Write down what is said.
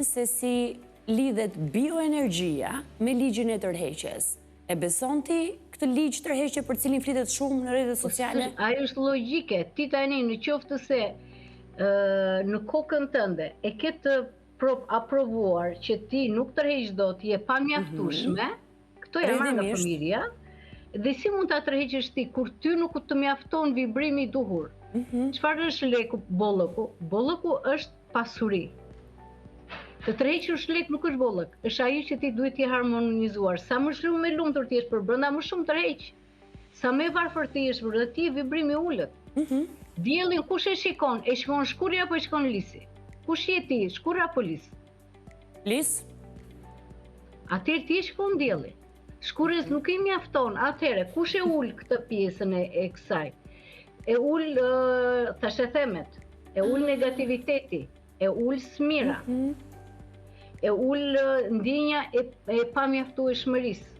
se si lidhet bioenergjia me ligjin e tërheqjes. E beson ti këtë ligj tërheqje për cilin flitet shumë në rrjetet sociale? Ajo është logjike. Ti tani në qoftë se në kokën tënde e ke të aprovuar që ti nuk tërheq dot, je pa mjaftueshme, këto janë nga fëmijëria, dhe si mund ta tërheqësh ti kur ty nuk të mjafton vibrimi i duhur? Çfarë është bollëku? Bollëku është pasuri. Të tërhequr lek nuk është bollëk, është ajo që ti duhet t'i harmonizuar. Sa më shumë me lumtur ti jesh për brenda, më shumë tërheq. Sa më varfër ti jesh për brenda, ti vibrimi ulët. Diellin kush e shikon? E shikon shkurri apo e shikon lisi? Kush je ti, shkurr apo lis? Lis? Atëherë ti e shikon diellin. Shkurrës nuk i mjafton. Atëherë kush e ul këtë pjesën e kësaj? E ul thashethemet, e ul negativiteti, e ul smira. E ul ndjenja e pamjaftueshmërisë.